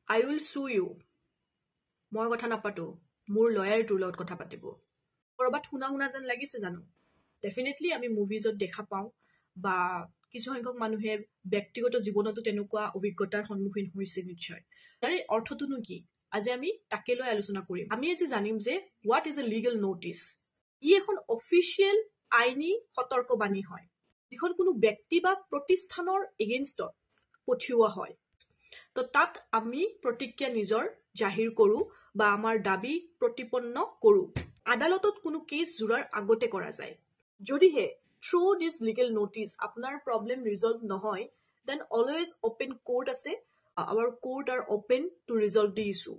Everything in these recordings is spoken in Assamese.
I will sue you. মই কথা নাপাতো, মোৰ লয়াৰটোৰ লগত কথা পাতিব। কৰবাত শুনা যেন লাগিছে জানো? ডেফিনেটলি আমি মুভিজত দেখা পাওঁ বা কিছু সংখ্যক মানুহে ব্যক্তিগত জীৱনতো তেনেকুৱা অভিজ্ঞতাৰ সন্মুখীন হৈছে নিশ্চয়। তাৰে অৰ্থটোনো কি? আজি আমি তাকে লৈ আলোচনা কৰিম। আমি আজি জানিম যে what is a legal notice. ই এখন অফিচিয়েল আইনী সতৰ্কবাণী হয়, যিখন কোনো ব্যক্তি বা প্ৰতিষ্ঠানৰ এগেইনষ্টত পঠিওৱা হয়। তো তাত আমি প্ৰতিক্ৰিয়া নিজৰ জাহিৰ কৰোঁ বা আমাৰ দাবী প্ৰতিপন্ন কৰোঁ। আদালতত কোনো কেছ জোৰাৰ আগতে কৰা যায়। যদিহে থ্ৰু দিছ লিগেল নোটিছ আপোনাৰ প্ৰব্লেম ৰিজল্ভ নহয়, দেন অলৱেজ অপেন কোৰ্ট আছে। Our court are open to resolve the issue.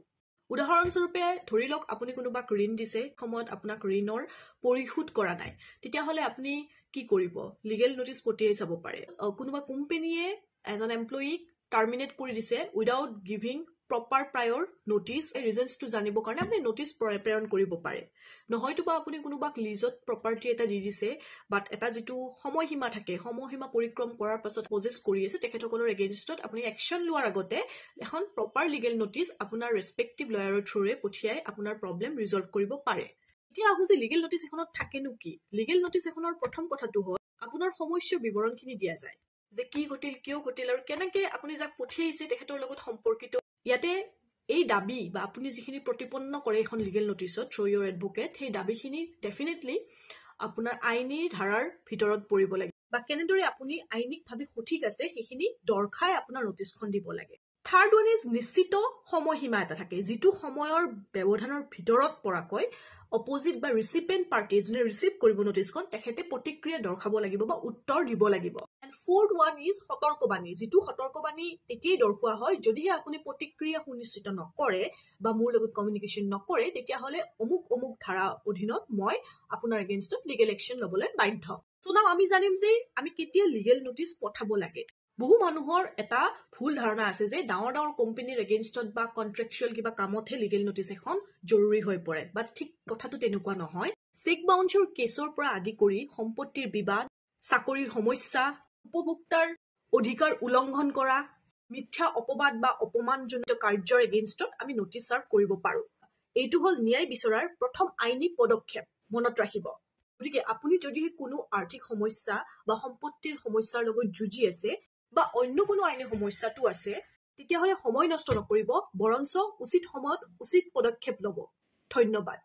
উদাহৰণস্বৰূপে ধৰি লওক আপুনি কোনোবাক ঋণ দিছে, সময়ত আপোনাক ঋণৰ পৰিশোধ কৰা নাই, তেতিয়াহ'লে আপুনি কি কৰিব? লিগেল নোটিছ পঠিয়াই চাব পাৰে। কোনোবা কোম্পানীয়ে এজন এমপ্লয়ীক টাৰ্মিনেট কৰি দিছে without giving proper prior notice, ৰিজনছটো জানিবৰ কাৰণে আপুনি নোটিছ প্ৰেৰণ কৰিব পাৰে। নহয়তো বা আপুনি কোনোবাক লিজত প্ৰপাৰ্টি এটা দি দিছে, বাট এটা যিটো সময়সীমা থাকে, সময়সীমা পৰিক্ৰম কৰাৰ পাছত পজেছ কৰি আছে, তেখেতসকলৰ এগেইনষ্টত আপুনি একশ্যন লোৱাৰ আগতে এখন প্ৰপাৰ লিগেল নোটিছ আপোনাৰ ৰেচপেক্টিভ লয়াৰৰ থ্ৰুৰে পঠিয়াই আপোনাৰ প্ৰব্লেম ৰিজল্ভ কৰিব পাৰে। এতিয়া আহোঁ যে লিগেল নোটিছ এখনত থাকেনো কি? লিগেল নোটিছ এখনৰ প্ৰথম কথাটো হ'ল আপোনাৰ সমস্যাৰ বিৱৰণখিনি দিয়া যায়, যে কি ঘটিল, কিয় ঘটিল আৰু কেনেকে আপুনি যাক পঠিয়াইছে তেখেতৰ লগত সম্পৰ্কিত। ইয়াতে এই দাবী বা আপুনি যিখিনি প্ৰতিপন্ন কৰে এখন লিগেল নোটিছত থ্ৰু ইয়ৰ এডভোকেট, সেই দাবীখিনি ডেফিনেটলি আপোনাৰ আইনী ধাৰাৰ ভিতৰত পৰিব লাগে বা কেনেদৰে আপুনি আইনিকভাৱে সঠিক আছে সেইখিনি দৰ্শাই আপোনাৰ নোটিছখন দিব লাগে। থাৰ্ড ওৱান ইজ নিশ্চিত সময়সীমা এটা থাকে, যিটো সময়ৰ ব্যৱধানৰ ভিতৰত পৰাকৈ অপজিট বা ৰিচিপেণ্ট পাৰ্টি যোনে ৰিচিভ কৰিব নোটিছখন, তেখেতে প্ৰতিক্ৰিয়া দৰ্শাব লাগিব বা উত্তৰ দিব লাগিব। এণ্ড ফ'ৰ্থ ওৱান ইজ সতৰ্কবাণী, যিটো সতৰ্কবাণী তেতিয়াই দৰ্শোৱা হয় যদিহে আপুনি প্ৰতিক্ৰিয়া সুনিশ্চিত নকৰে বা মোৰ লগত কমিউনিকেশ্যন নকৰে, তেতিয়াহ'লে অমুক ধাৰা অধীনত মই আপোনাৰ এগেইনষ্টত লিগেল একশ্যন ল'বলৈ বাধ্য। চ' নাও আমি জানিম যে আমি কেতিয়া লিগেল নোটিছ পঠাব লাগে। বহু মানুহৰ এটা ভুল ধাৰণা আছে যে ডাঙৰ কোম্পানীৰ এগেইনষ্টত বা কন্ট্ৰেকচুৱেল কিবা কামতহে লিগেল নোটিছ এখন জৰুৰী হৈ পৰে, বাট ঠিক কথাটো তেনেকুৱা নহয়। চেক বাউন্সৰ কেছৰ পৰা আদি কৰি সম্পত্তিৰ বিবাদ, চাকৰিৰ সমস্যা, উপভোক্তাৰ অধিকাৰ উলংঘন কৰা, মিথ্যা অপবাদ বা অপমানজনিত কাৰ্যৰ এগেইনষ্টত আমি নোটিছ চাৰ্ভ কৰিব পাৰোঁ। এইটো হ'ল ন্যায় বিচৰাৰ প্ৰথম আইনী পদক্ষেপ, মনত ৰাখিব। গতিকে আপুনি যদিহে কোনো আৰ্থিক সমস্যা বা সম্পত্তিৰ সমস্যাৰ লগত যুঁজি আছে বা অন্য কোনো আইনী সমস্যাটো আছে, তেতিয়াহ'লে সময় নষ্ট নকৰিব, বৰঞ্চ উচিত সময়ত উচিত পদক্ষেপ ল'ব। ধন্যবাদ।